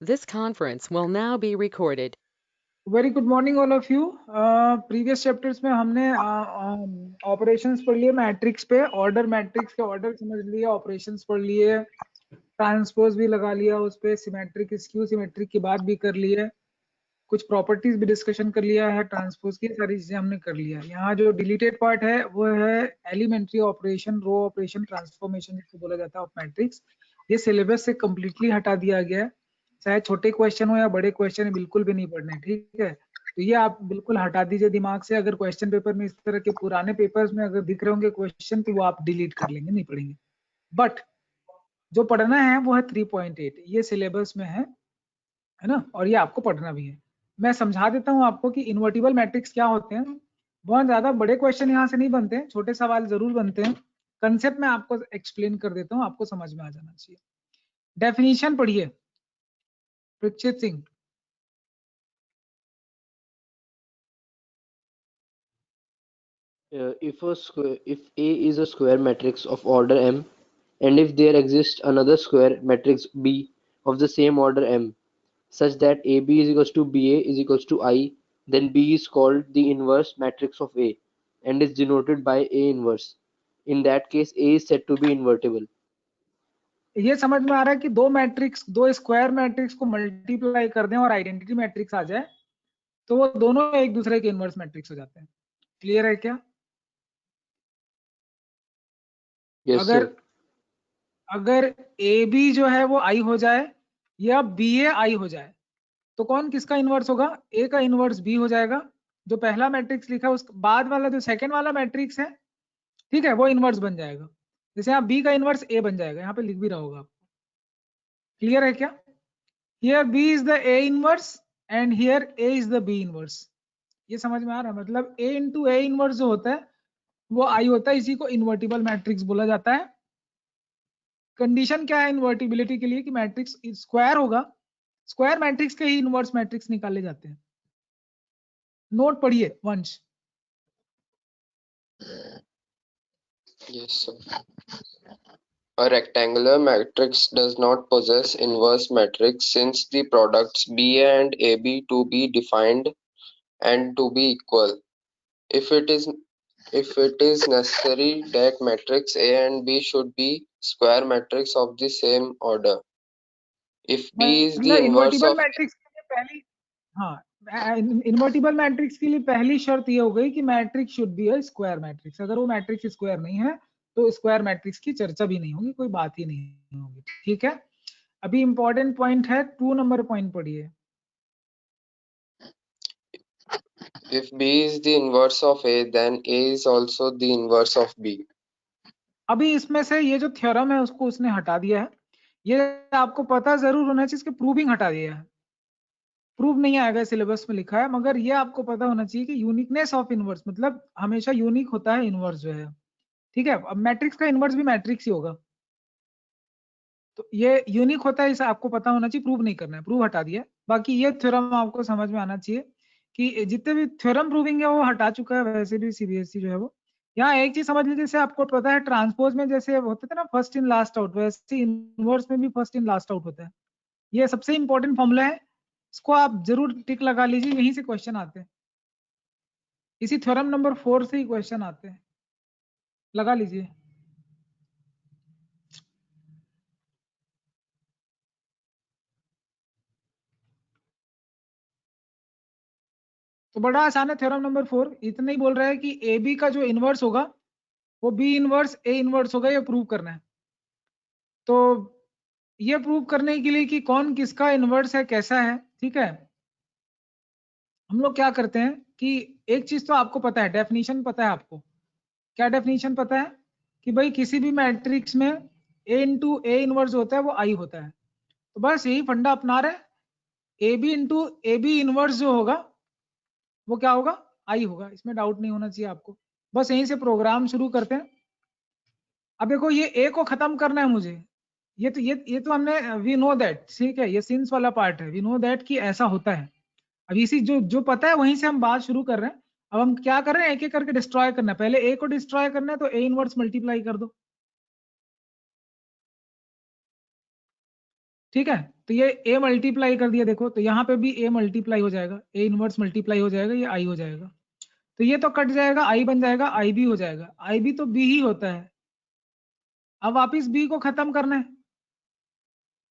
This conference will now be recorded. Very good morning all of you. Previous chapters में हमने operations पढ़ लिए matrix पे, order matrix के ऑर्डर समझ लिए, ऑपरेशंस पढ़ लिए, ट्रांसपोज भी लगा लिया उस पे, सिमेट्रिक स्क्यू सिमेट्रिक की बात भी कर ली है, कुछ प्रॉपर्टीज भी डिस्कशन कर लिया है, ट्रांसपोज की सारी चीजें हमने कर लिया। यहाँ जो डिलीटेड पार्ट है वो है elementary operation, row operation, transformation जिसको बोला जाता है ऑफ मैट्रिक्स। ये सिलेबस से कंप्लीटली हटा दिया गया है, चाहे छोटे क्वेश्चन हो या बड़े क्वेश्चन, बिल्कुल भी नहीं पढ़ने, ठीक है। तो ये आप बिल्कुल हटा दीजिए दिमाग से। अगर क्वेश्चन पेपर में इस तरह के पुराने पेपर्स में अगर दिख रहे होंगे क्वेश्चन तो वो आप डिलीट कर लेंगे, नहीं पढ़ेंगे। बट जो पढ़ना है वो है 3.8, ये सिलेबस में है ना, और ये आपको पढ़ना भी है। मैं समझा देता हूँ आपको कि इन्वर्टिबल मैट्रिक्स क्या होते हैं। बहुत ज्यादा बड़े क्वेश्चन यहाँ से नहीं बनते हैं, छोटे सवाल जरूर बनते हैं। कंसेप्ट मैं आपको एक्सप्लेन कर देता हूँ, आपको समझ में आ जाना चाहिए। डेफिनेशन पढ़िए Parikshit Singh. If A is a square matrix of order M, and if there exists another square matrix B of the same order M, such that AB is equals to BA is equals to I, then B is called the inverse matrix of A and is denoted by A inverse. In that case, A is said to be invertible. ये समझ में आ रहा है कि दो matrix, दो square matrix को multiply कर दें और आइडेंटिटी मैट्रिक्स आ जाए तो वो दोनों एक दूसरे के इनवर्स मैट्रिक्स हो जाते हैं। क्लियर है क्या? Yes, अगर sir. अगर ए बी जो है वो आई हो जाए या बी ए आई हो जाए तो कौन किसका इनवर्स होगा? ए का इनवर्स बी हो जाएगा। जो पहला मैट्रिक्स लिखा है उस बाद वाला जो सेकंड वाला मैट्रिक्स है, ठीक है, वो इनवर्स बन जाएगा। जैसे यहाँ बी का इनवर्स ए बन जाएगा, यहाँ पे लिख भी रहा होगा आपको। क्लियर है क्या? Here B is the A inverse and here A is the B inverse. ये समझ में आ रहा है? मतलब ए इंटू ए इनवर्स जो होता है वो आई होता है, इसी को इन्वर्टिबल मैट्रिक्स बोला जाता है। कंडीशन क्या है इन्वर्टिबिलिटी के लिए? कि मैट्रिक्स स्क्वायर होगा, स्क्वायर मैट्रिक्स के ही इनवर्स मैट्रिक्स निकाले जाते हैं। नोट पढ़िए वंश। Yes, sir. A rectangular matrix does not possess inverse matrix since the products BA and AB to be defined and to be equal. If it is necessary that matrix A and B should be square matrix of the same order. If B is the मतलब inverse invertible of matrix के लिए पहली, हाँ, invertible matrix के लिए पहली शर्त ये हो गई कि matrix should be a square matrix. अगर वो मैट्रिक्स स्क्वायर नहीं है तो स्क्वायर मैट्रिक्स की चर्चा भी नहीं होगी, कोई बात ही नहीं होगी, ठीक है। अभी इंपॉर्टेंट पॉइंट है 2 नंबर पॉइंट पढ़िए। if B is the inverse of A, then A is also the inverse of B. अभी इसमें से ये जो थ्योरम है उसको उसने हटा दिया है। ये आपको पता जरूर होना चाहिए, इसके प्रूविंग हटा दिया है। प्रूव नहीं आएगा, सिलेबस में लिखा है, मगर ये आपको पता होना चाहिए कि यूनिकनेस ऑफ इनवर्स मतलब हमेशा यूनिक होता है इनवर्स जो है, ठीक है। अब मैट्रिक्स का इनवर्स भी मैट्रिक्स ही होगा, तो ये यूनिक होता है, इसे आपको पता होना चाहिए। प्रूव नहीं करना है, प्रूव हटा दिया। बाकी ये थ्योरम आपको समझ में आना चाहिए कि जितने भी थ्योरम प्रूविंग है वो हटा चुका है वैसे भी सीबीएसई जो है वो। यहाँ एक चीज समझ लीजिए, जैसे आपको पता है ट्रांसपोज में जैसे होते थे ना फर्स्ट इन लास्ट आउट, वैसे इनवर्स में भी फर्स्ट इन लास्ट आउट होता है। ये सबसे इंपॉर्टेंट फॉर्मूला है, इसको आप जरूर टिक लगा लीजिए, यहीं से क्वेश्चन आते हैं, इसी थ्योरम नंबर 4 से ही क्वेश्चन आते हैं, लगा लीजिए। तो बड़ा आसान है थ्योरम नंबर 4, इतना ही बोल रहा है कि ए बी का जो इनवर्स होगा वो बी इनवर्स ए इनवर्स होगा, ये प्रूव करना है। तो ये प्रूव करने के लिए कि कौन किसका इनवर्स है, कैसा है, ठीक है, हम लोग क्या करते हैं कि एक चीज तो आपको पता है, डेफिनेशन पता है आपको। क्या डेफिनेशन पता है? कि भाई किसी भी मैट्रिक्स में ए इंटू ए इनवर्स होता है वो आई होता है। तो बस यही फंडा अपना रहे, A B into A B inverse जो होगा वो क्या होगा? आई होगा, इसमें डाउट नहीं होना चाहिए आपको। बस यहीं से प्रोग्राम शुरू करते हैं। अब देखो ये ए को खत्म करना है मुझे, ये तो हमने वी नो दैट, ठीक है, ये सिंस वाला पार्ट है, वी नो दैट कि ऐसा होता है। अब इसी जो जो पता है वहीं से हम बात शुरू कर रहे हैं। अब हम क्या कर रहे हैं, एक एक करके डिस्ट्रॉय करना है। पहले ए को डिस्ट्रॉय करना है तो ए इनवर्स मल्टीप्लाई कर दो, ठीक है, तो ये a मल्टीप्लाई कर दिया, देखो तो यहाँ पे भी a मल्टीप्लाई हो जाएगा, a इनवर्स मल्टीप्लाई हो जाएगा, ये i हो जाएगा, तो ये तो कट जाएगा, i बन जाएगा, ib हो जाएगा, ib तो b ही होता है। अब वापिस b को खत्म करना है,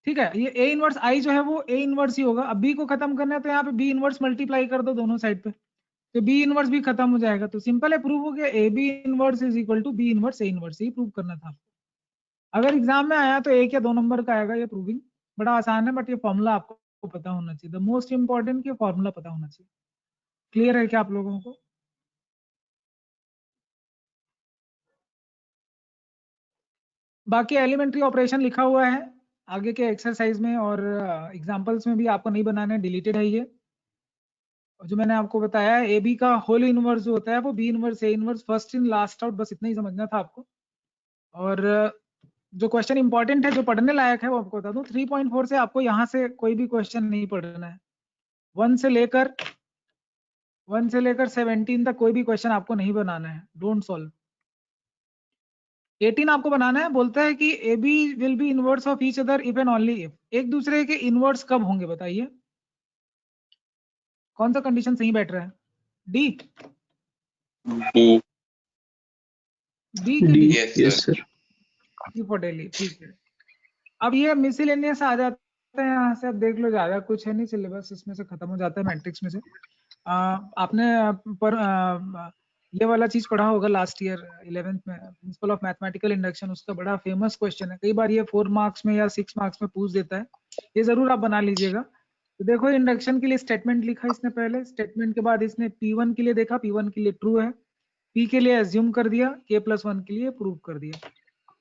ठीक है, ये a इनवर्स i जो है वो a इनवर्स ही होगा। अब b को खत्म करना है तो यहाँ पे b इनवर्स मल्टीप्लाई कर दो दोनों साइड पे, तो b इनवर्स भी खत्म हो जाएगा। तो सिंपल है, प्रूव हो गया, A B inverse is equal to B inverse A inverse, ही प्रूव करना था। अगर एग्जाम में आया तो 1 या 2 नंबर का आएगा ये प्रूविंग, बड़ा आसान है, बट ये फॉर्मूला आपको पता होना चाहिए, द मोस्ट इंपॉर्टेंट कि फॉर्मूला पता होना चाहिए। क्लियर है क्या आप लोगों को? बाकी एलिमेंट्री ऑपरेशन लिखा हुआ है आगे के एक्सरसाइज में और एग्जांपल्स में भी, आपको नहीं बनाना है, डिलीटेड है ये। और जो मैंने आपको बताया है, ए बी का होल इनवर्स जो होता है वो B inverse A inverse, first in last out, बस इतना ही समझना था आपको। और जो क्वेश्चन इंपॉर्टेंट है, जो पढ़ने लायक है, वो आपको बता दूं, 3.4 से आपको यहाँ से कोई भी क्वेश्चन नहीं पढ़ना है। 1 से लेकर 17 तक कोई भी क्वेश्चन आपको नहीं बनाना है, डोंट सॉल्व। 18 आपको बनाना है, बोलता है कि A B will be inverse of each other if and only if. एक दूसरे के इनवर्स कब होंगे बताइए, कौन सा कंडीशन सही बैठ रहा है? D B. बी की D? Yes, sir. D for daily, ठीक है। अब ये मिसलेनियस आ जाता है, यहाँ से अब देख लो, ज्यादा कुछ है नहीं, सिलेबस इसमें से खत्म हो जाता है, मैट्रिक्स में से। आपने पर ये वाला चीज पढ़ा होगा लास्ट ईयर 11th में, प्रिंसिपल ऑफ मैथमेटिकल इंडक्शन, उसका बड़ा फेमस क्वेश्चन है, कई बार ये 4 मार्क्स में या 6 मार्क्स में पूछ देता है, ये जरूर आप बना लीजिएगा। तो देखो, इंडक्शन के लिए स्टेटमेंट लिखा इसने पहले, स्टेटमेंट के बाद इसने P1 के लिए देखा, P1 के लिए ट्रू है, P के लिए एज्यूम कर दिया, K+1 के लिए प्रूव कर दिया।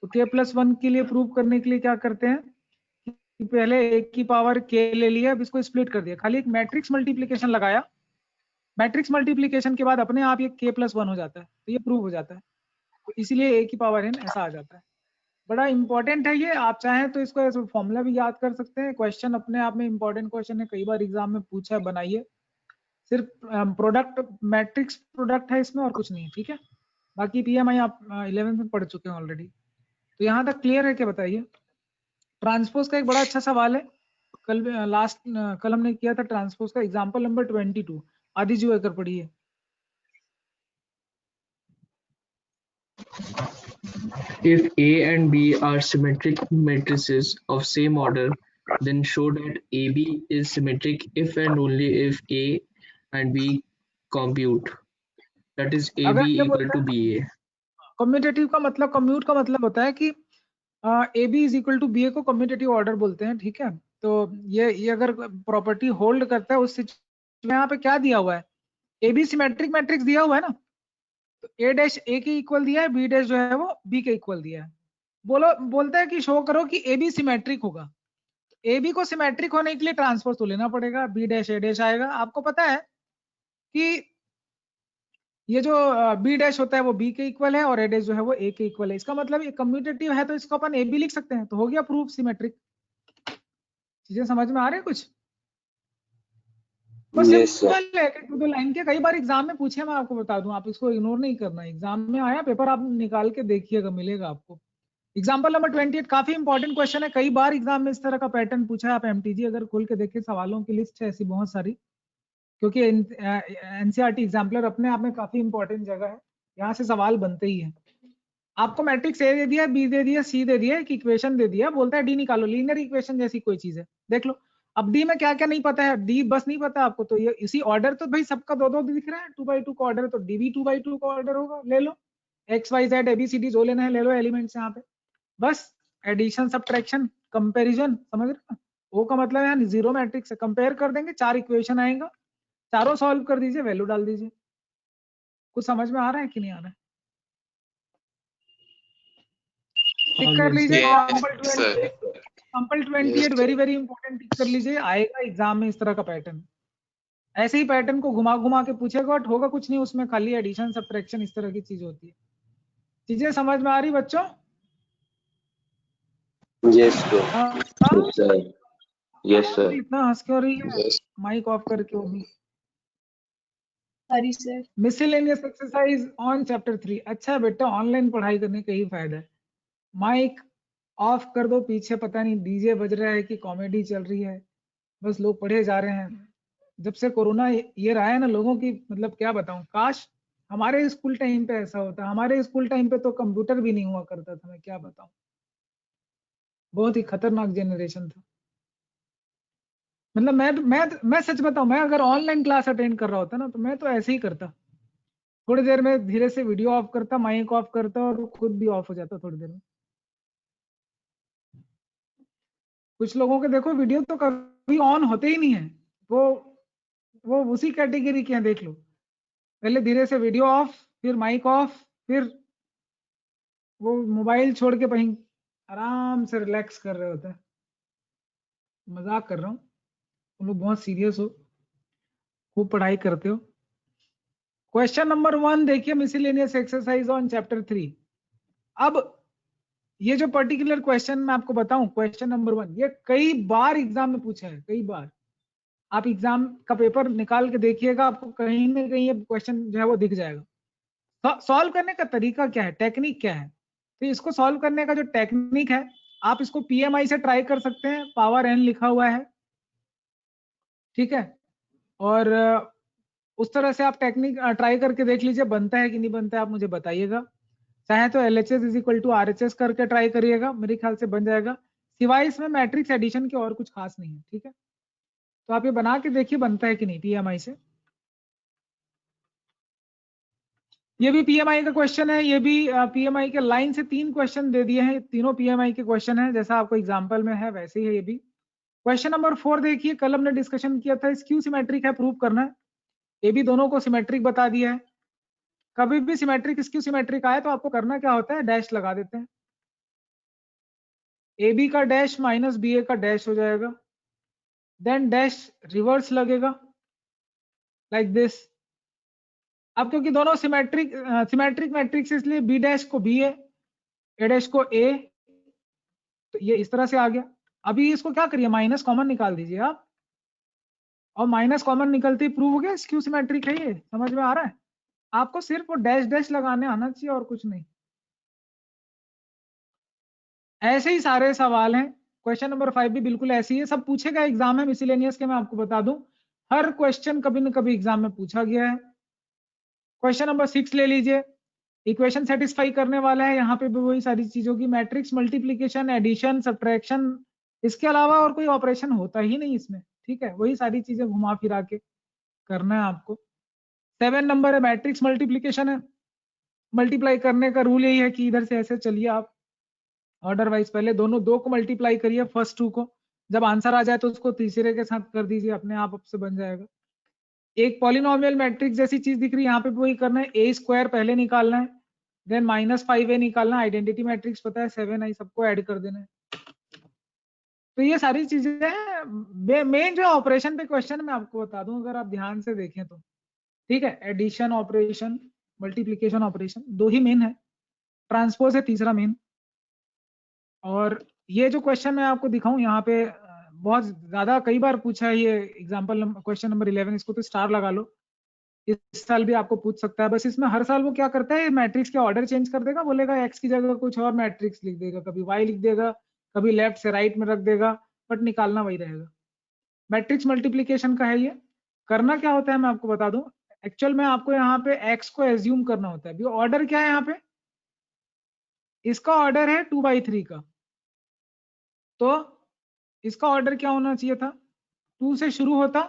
तो K+1 के लिए प्रूव करने के लिए क्या करते हैं कि पहले एक की पावर K ले लिया, अब इसको स्प्लिट कर दिया, खाली एक मैट्रिक्स मल्टीप्लीकेशन लगाया, मैट्रिक्स मल्टीप्लीकेशन के बाद अपने आप ये K+1 हो जाता है, तो ये प्रूव हो जाता है, तो इसीलिए a की पावर n ऐसा आ जाता है। बड़ा इंपॉर्टेंट है ये, आप चाहें तो इसको ऐसे फॉर्मूला भी याद कर सकते हैं, क्वेश्चन अपने आप में इंपॉर्टेंट क्वेश्चन है, कई बार एग्जाम में पूछा है, बनाइए। सिर्फ प्रोडक्ट, मैट्रिक्स प्रोडक्ट है इसमें और कुछ नहीं है, ठीक है। बाकी PMI आप 11th में पढ़ चुके हैं ऑलरेडी। तो यहाँ तक क्लियर है क्या बताइए? ट्रांसपोज का एक बड़ा अच्छा सवाल है, कल हमने किया था ट्रांसपोज का, एग्जाम्पल नंबर 22, आदि जी एकर पढ़िए। If A and B are symmetric matrices of same order, then show that AB is symmetric if and only if A and B compute. That is AB अगर ये equal to BA. कम्यूटेटिव का मतलब, commute का मतलब होता है कि A B is equal to B A को कम्यूटेटिव ऑर्डर बोलते हैं, ठीक है। तो ये अगर प्रॉपर्टी होल्ड करता है उस सिचुएशन में, यहाँ पे क्या दिया हुआ है, ए बी सिमेट्रिक मैट्रिक्स दिया हुआ है ना, तो ए डैश ए के इक्वल दिया है, बी डैश जो है वो बी के इक्वल दिया है। बोलता है कि शो करो कि ए बी सिमेट्रिक होगा, ए बी को सिमेट्रिक होने के लिए ट्रांसपोज तो लेना पड़ेगा, बी डैश ए डैश आएगा। आपको पता है कि ये जो बी डैश होता है वो बी के इक्वल है और ए डैश जो है वो ए के इक्वल है, इसका मतलब ये कम्यूटेटिव है, तो इसको अपन ए बी लिख सकते हैं, तो हो गया प्रूफ सिमेट्रिक। चीजें समझ में आ रही है कुछ? बस सिंपल है, 1-2 लाइन के, कई बार एग्जाम में पूछे, मैं आपको बता दूं, आप इसको इग्नोर नहीं करना, एग्जाम में आया पेपर, आप निकाल के देखिएगा, मिलेगा आपको। एग्जाम्पल नंबर 28 काफी इंपॉर्टेंट क्वेश्चन है, कई बार एग्जाम में इस तरह का पैटर्न पूछा है। आप MTG अगर खोल के देखें, सवालों की लिस्ट है ऐसी बहुत सारी, क्योंकि NCERT एग्जाम्पलर अपने आप में काफी इंपॉर्टेंट जगह है, यहाँ से सवाल बनते ही है। आपको मैट्रिक्स ए दे दिया, बी दे दिया, सी दे दिया, एक इक्वेशन दे दिया, बोलता है डी निकालो, लीनियर इक्वेशन जैसी कोई चीज है, देख लो। अब डी में क्या क्या नहीं पता है, डी बस नहीं पता आपको, तो ये इसी ऑर्डर, तो भाई सबका 2-2 दिख रहा है, 2x2 का ऑर्डर, तो डी भी 2x2 का ऑर्डर होगा, ले लो। XYZ ABCD जो लेना है ले लो एलिमेंट्स यहाँ पे, बस एडिशन सब्ट्रैक्शन कंपैरिजन, समझ रहे हो? ओ का मतलब है जीरो मैट्रिक्स से कंपेयर कर देंगे, 4 इक्वेशन आएगा, चारों सॉल्व कर दीजिए, वैल्यू डाल दीजिए। कुछ समझ में आ रहा है कि नहीं आ रहा है? टिक कर लीजिए। एग्जाम्पल 28 वेरी वेरी इंपॉर्टेंट, टिक कर लीजिए, आएगा एग्जाम में इस तरह का पैटर्न। ऐसे ही पैटर्न को घुमा घुमा के पूछेगा, बट होगा कुछ नहीं उसमें, खाली एडिशन सब्ट्रैक्शन इस तरह की चीज होती है। चीजें समझ में आ रही बच्चों? Yes, sir. Yes, sir. इतना हंस क्यों रही है? माइक ऑफ करके वो भी। Sorry sir. Miscellaneous exercise on chapter 3। अच्छा बेटा, ऑनलाइन पढ़ाई करने का ही फायदा है। माइक ऑफ कर दो, पीछे पता नहीं डीजे बज रहा है कि कॉमेडी चल रही है, बस लोग पढ़े जा रहे हैं। जब से कोरोना ये रहा है ना, लोगों की मतलब क्या बताऊं, काश हमारे स्कूल टाइम पे ऐसा होता। हमारे स्कूल टाइम पे तो कंप्यूटर भी नहीं हुआ करता था, मैं क्या बताऊं। बहुत ही खतरनाक जनरेशन था। मतलब मैं सच बताऊं, मैं अगर ऑनलाइन क्लास अटेंड कर रहा होता ना, तो मैं तो ऐसे ही करता। थोड़ी देर में धीरे से वीडियो ऑफ करता, माइक ऑफ करता और खुद भी ऑफ हो जाता थोड़ी देर में। कुछ लोगों के देखो वीडियो तो कभी ऑन होते ही नहीं है, वो उसी कैटेगरी के हैं, देख लो। पहले धीरे से वीडियो ऑफ, फिर माइक ऑफ, फिर वो मोबाइल छोड़ के कहीं आराम से रिलैक्स कर रहे होते हैं। मजाक कर रहा हूँ, तुम लोग बहुत सीरियस हो, खूब पढ़ाई करते हो। क्वेश्चन नंबर 1 देखिए, मिसलेनियस एक्सरसाइज ऑन चैप्टर 3। अब ये जो पर्टिकुलर क्वेश्चन मैं आपको बताऊं, क्वेश्चन नंबर 1, ये कई बार एग्जाम में पूछा है, कई बार। आप एग्जाम का पेपर निकाल के देखिएगा, आपको कहीं ना कहीं ये क्वेश्चन जो है वो दिख जाएगा। सॉल्व करने का तरीका क्या है, टेक्निक क्या है? तो इसको सॉल्व करने का जो टेक्निक है, आप इसको पीएमआई से ट्राई कर सकते हैं, पावर एन लिखा हुआ है, ठीक है। और उस तरह से आप टेक्निक ट्राई करके देख लीजिए, बनता है कि नहीं बनता है, आप मुझे बताइएगा। चाहे तो LHS is equal to RHS करके ट्राई करिएगा, मेरे ख्याल से बन जाएगा। सिवाय इसमें मैट्रिक्स एडिशन के और कुछ खास नहीं है, ठीक है। तो आप ये बना के देखिए बनता है कि नहीं पीएमआई से। ये भी पीएमआई का क्वेश्चन है, ये भी पीएमआई के लाइन से 3 क्वेश्चन दे दिए हैं, तीनों पीएमआई के क्वेश्चन है, जैसा आपको एग्जाम्पल में है वैसे ही है ये भी। क्वेश्चन नंबर 4 देखिए, कल हमने डिस्कशन किया था स्क्यू सिमेट्रिक है, प्रूव करना है। ये भी दोनों को सिमेट्रिक बता दिया है। कभी भी सिमेट्रिक स्क्यू सिमेट्रिक आए तो आपको करना क्या होता है, डैश लगा देते हैं। AB का डैश माइनस BA का डैश हो जाएगा, देन डैश रिवर्स लगेगा लाइक दिस। अब क्योंकि दोनों सिमेट्रिक मैट्रिक्स, इसलिए B डैश को BA, A डैश को A, तो ये इस तरह से आ गया। अभी इसको क्या करिए, माइनस कॉमन निकाल दीजिए आप, और माइनस कॉमन निकलते ही प्रूव हो गया स्क्यू सिमेट्रिक है। ये समझ में आ रहा है? आपको सिर्फ वो डैश डैश लगाने आना चाहिए और कुछ नहीं। ऐसे ही सारे सवाल हैं। क्वेश्चन नंबर 5 भी बिल्कुल ऐसी है, सब पूछेगा एग्जाम में मिसलेनियस के, मैं आपको बता दूं हर क्वेश्चन कभी न कभी एग्जाम में पूछा गया है। क्वेश्चन नंबर 6 ले लीजिए, इक्वेशन सेटिस्फाई करने वाला है, यहाँ पे भी वही सारी चीजों की मैट्रिक्स मल्टीप्लीकेशन, एडिशन, सब्ट्रैक्शन, इसके अलावा और कोई ऑपरेशन होता ही नहीं इसमें, ठीक है। वही सारी चीजें घुमा फिरा के करना है आपको। 7 नंबर है, मैट्रिक्स मल्टीप्लीकेशन है। मल्टीप्लाई करने का रूल यही है कि इधर से ऐसे चलिए आप ऑर्डर वाइज, पहले दोनों 2 को मल्टीप्लाई करिए, फर्स्ट 2 को, जब आंसर आ जाए तो उसको तीसरे के साथ कर दीजिए, अपने आप से बन जाएगा। एक पॉलिनोमियल मैट्रिक्स जैसी चीज दिख रही है, यहाँ पे भी वही करना है, A² पहले निकालना है, देन -5A निकालना है, आइडेंटिटी मैट्रिक्स पता है 7I, सबको ऐड कर देना है। तो ये सारी चीजें मेन जो ऑपरेशन पे क्वेश्चन मैं आपको बता दूं, अगर आप ध्यान से देखें तो, ठीक है। एडिशन ऑपरेशन, मल्टीप्लीकेशन ऑपरेशन, 2 ही मेन है, ट्रांसपोज है तीसरा मेन। और ये जो क्वेश्चन मैं आपको दिखाऊं यहाँ पे बहुत ज्यादा कई बार पूछा है ये एग्जांपल, क्वेश्चन नंबर 11, इसको तो स्टार लगा लो, इस साल भी आपको पूछ सकता है। बस इसमें हर साल वो क्या करता है, मैट्रिक्स के ऑर्डर चेंज कर देगा, बोलेगा एक्स की जगह कुछ और मैट्रिक्स लिख देगा, कभी वाई लिख देगा, कभी लेफ्ट से राइट में रख देगा, बट निकालना वही रहेगा। मैट्रिक्स मल्टीप्लीकेशन का है ये। करना क्या होता है मैं आपको बता दूं, एक्चुअल में आपको यहाँ पे एक्स को एज्यूम करना होता है। ऑर्डर क्या है यहाँ पे, इसका ऑर्डर है 2/3 का, तो इसका ऑर्डर क्या होना चाहिए था, 2 से शुरू होता,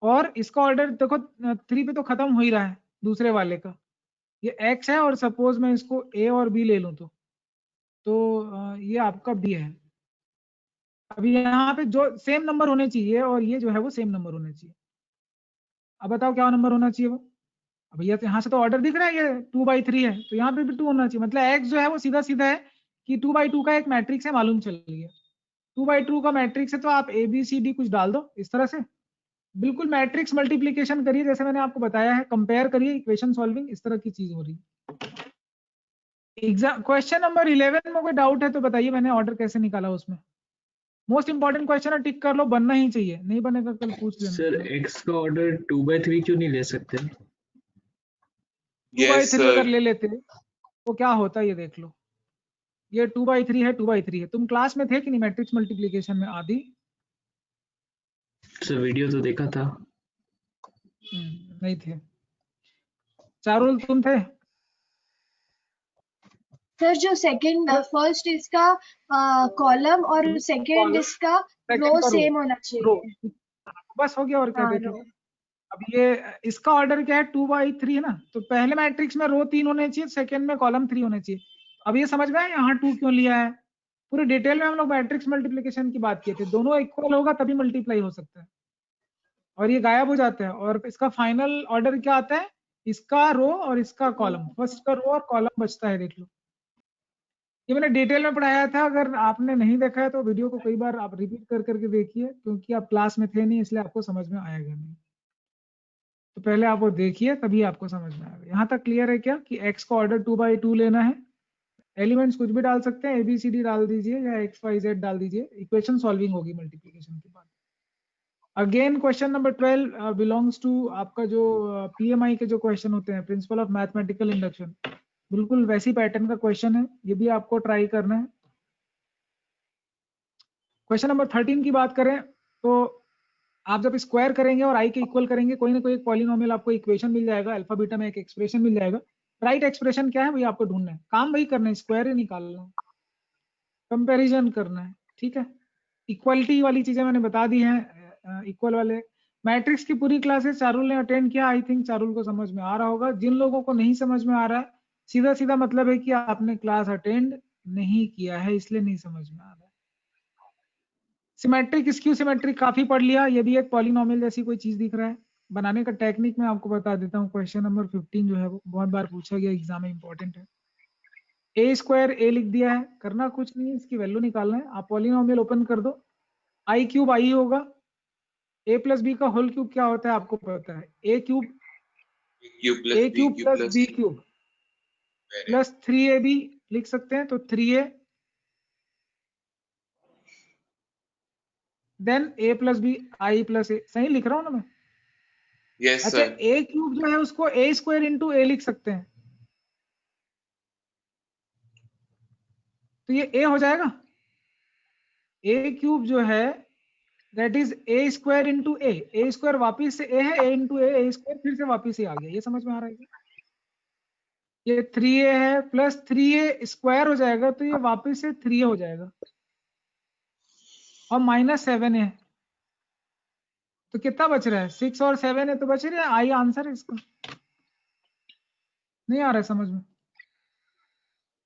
और इसका ऑर्डर देखो 3 पे तो खत्म हो ही रहा है दूसरे वाले का, ये x है, और सपोज मैं इसको a और b ले लूं तो ये आपका b है। अभी यहाँ पे जो सेम नंबर होने चाहिए, और ये जो है वो सेम नंबर होने चाहिए। अब बताओ क्या नंबर होना चाहिए वो। अब भैया तो यहाँ से तो ऑर्डर दिख रहा है ये 2/3 है, तो यहाँ पे भी 2 होना चाहिए। मतलब x जो है वो सीधा सीधा है कि 2/2 का एक मैट्रिक्स है, मालूम चल गया 2/2 का मैट्रिक्स है, तो आप ABCD कुछ डाल दो इस तरह से, बिल्कुल मैट्रिक्स मल्टीप्लीकेशन करिए जैसे मैंने आपको बताया है, कंपेयर करिए, इक्वेशन सॉल्विंग, इस तरह की चीज हो रही है। एग्जाम क्वेश्चन नंबर 11 में कोई डाउट है तो बताइए, मैंने ऑर्डर कैसे निकाला उसमें। मोस्ट इंपॉर्टेंट क्वेश्चन है, टिक कर लो, बनना ही चाहिए, नहीं बनेगा कल पूछ लेना। सर x का ऑर्डर 2/3 क्यों नहीं ले सकते? 2/3 अगर ले लेते तो क्या होता, ये देख लो, ये 2/3 है, 2/3 है। तुम क्लास में थे कि नहीं मैट्रिक्स मल्टीप्लीकेशन में आदि? सर वीडियो तो देखा था। नहीं थे। चारुल तुम थे? सर जो सेकंड फर्स्ट इसका कॉलम और सेकंड इसका रो सेम होना चाहिए। बस हो गया, और क्या हाँ, देखो। रो। अब ये इसका ऑर्डर क्या है, 2/3 है ना, तो पहले मैट्रिक्स में रो 3 होने चाहिए, सेकंड में कॉलम 3 होने चाहिए। अब ये समझ में आया यहाँ 2 क्यों लिया है? पूरे डिटेल में हम लोग मैट्रिक्स मल्टीप्लिकेशन की बात किए थे, दोनों इक्वल होगा तभी मल्टीप्लाई हो सकता है, और ये गायब हो जाता है। और इसका फाइनल ऑर्डर क्या आता है, इसका रो और इसका कॉलम, फर्स्ट का रो और कॉलम बचता है, देख लो। ये मैंने डिटेल में पढ़ाया था, अगर आपने नहीं देखा है तो वीडियो को कई बार आप रिपीट कर करके देखिए, क्योंकि आप क्लास में थे नहीं इसलिए आपको समझ में आएगा नहीं। तो पहले आप वो देखिए तभी आपको समझ में आएगा। यहाँ तक क्लियर है क्या कि x का ऑर्डर 2/2 लेना है? एलिमेंट्स कुछ भी डाल सकते हैं, ABCD डाल दीजिए या XYZ डाल दीजिए, इक्वेशन सॉल्विंग होगी मल्टीप्लिकेशन के बाद। Again question number 12 belongs to आपका जो PMI के जो क्वेश्चन होते हैं, प्रिंसिपल ऑफ मैथमेटिकल इंडक्शन, बिल्कुल वैसी पैटर्न का क्वेश्चन है, ये भी आपको ट्राई करना है। क्वेश्चन नंबर 13 की बात करें तो आप जब स्क्वायर करेंगे और i के इक्वल करेंगे, कोई ना कोई एक पॉलिनोमियल आपको इक्वेशन मिल जाएगा, अल्फा बीटा में एक एक्सप्रेशन मिल जाएगा। राइट एक्सप्रेशन क्या है वही आपको ढूंढना है, काम वही करना है, स्क्वायर ही निकालना है, कंपैरिजन करना है, ठीक है। इक्वलिटी वाली चीजें मैंने बता दी हैं, इक्वल वाले मैट्रिक्स की पूरी क्लासेस चारुल ने अटेंड किया, आई थिंक चारुल को समझ में आ रहा होगा। जिन लोगों को नहीं समझ में आ रहा है, सीधा सीधा मतलब है कि आपने क्लास अटेंड नहीं किया है, इसलिए नहीं समझ में आ रहा है। सिमेट्रिक, स्क्यू सिमेट्रिक काफी पढ़ लिया, ये भी एक पॉलिनोमियल जैसी कोई चीज दिख रहा है। बनाने का टेक्निक मैं आपको बता देता हूँ। क्वेश्चन नंबर 15 जो है वो बहुत बार पूछा गया एग्जाम में, इंपॉर्टेंट है। a² लिख दिया है, करना कुछ नहीं है, इसकी वैल्यू निकालना है। आप पॉलिनोमियल ओपन कर दो, i³ i होगा, a + b का होल क्यूब क्या होता है आपको पता है, a³ + b³ प्लस 3ab लिख सकते हैं, तो 3a then a + b i + a, सही लिख रहा हूँ ना मैं? यस अच्छा, सर। a³ जो है उसको a² × a लिख सकते हैं, तो ये a हो जाएगा। a³ जो है that is a² × a, a² वापिस से a है, a × a, a² फिर से वापिस से आ गया, ये समझ में आ रहा है क्या? ये 3a है प्लस 3a² हो जाएगा, तो ये वापिस से 3a हो जाएगा, और -7 है, तो कितना बच रहा है, 6 और 7 है, तो बच रहा है आई आंसर है इसका। नहीं आ रहा है समझ में?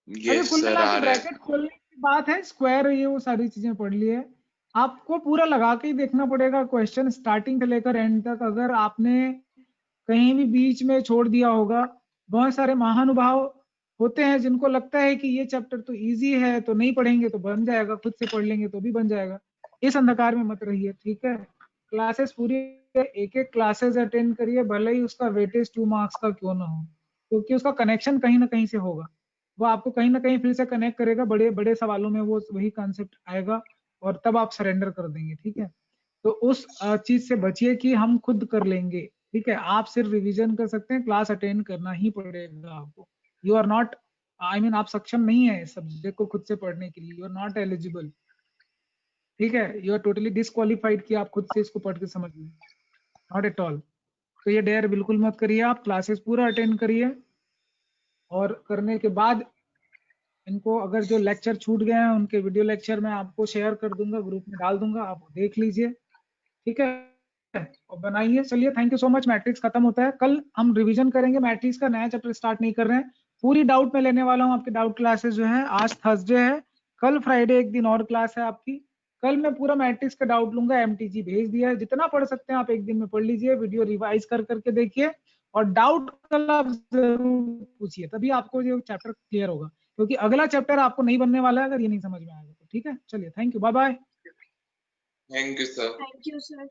अच्छा, यस कुल सर मिला आ के रहा है। ब्रैकेट खोलने की बात है, स्क्वायर ये वो सारी चीजें पढ़ ली है, आपको पूरा लगा के ही देखना पड़ेगा क्वेश्चन स्टार्टिंग से लेकर एंड तक। अगर आपने कहीं भी बीच में छोड़ दिया होगा, बहुत सारे महानुभाव होते हैं जिनको लगता है कि ये चैप्टर तो इजी है तो नहीं पढ़ेंगे तो बन जाएगा, खुद से पढ़ लेंगे तो भी बन जाएगा, इस अंधकार में मत रहिए, ठीक है। क्लासेस पूरी एक एक क्लासेस अटेंड करिए, भले ही उसका वेटेज 2 मार्क्स का क्यों ना हो, क्योंकि उसका कनेक्शन कहीं ना कहीं से होगा, वो आपको कहीं ना कहीं फिर से कनेक्ट करेगा, बड़े बड़े सवालों में वो वही कॉन्सेप्ट आएगा, और तब आप सरेंडर कर देंगे, ठीक है। तो उस चीज से बचिए कि हम खुद कर लेंगे, ठीक है। आप सिर्फ रिवीजन कर सकते हैं, क्लास अटेंड करना ही पड़ेगा आपको। You are not, I mean आप सक्षम नहीं है इस सब्जेक्ट को खुद से पढ़ने के लिए, यू आर नॉट एलिजिबल, ठीक है। यू आर टोटली डिसक्वालिफाइड कि आप खुद से इसको पढ़ के समझ लें, नॉट एट ऑल। तो ये डेयर बिल्कुल मत करिए, आप क्लासेस पूरा अटेंड करिए, और करने के बाद इनको अगर जो लेक्चर छूट गए हैं उनके वीडियो लेक्चर मैं आपको शेयर कर दूंगा, ग्रुप में डाल दूंगा, आप देख लीजिए, ठीक है, और बनाइए। चलिए, thank you so much. Matrix खत्म होता है, कल हम रिवीजन करेंगे मैट्रिक्स का, नया चैप्टर स्टार्ट नहीं कर रहे हैं। पूरी डाउट में लेने वाला हूँ, आपके डाउट क्लासेस जो है, आज थर्सडे है, कल फ्राइडे एक दिन और क्लास है आपकी। कल मैं पूरा मैट्रिक्स का डाउट लूंगा, MTG भेज दिया है, जितना पढ़ सकते हैं आप एक दिन में पढ़ लीजिए, वीडियो रिवाइज कर करके देखिए, और डाउट कल आप जरूर पूछिए, तभी आपको जो चैप्टर क्लियर होगा, क्योंकि अगला चैप्टर आपको नहीं बनने वाला है अगर ये नहीं समझ में आएगा तो, ठीक है। चलिए, thank you, bye bye. Thank you sir. Thank you sir.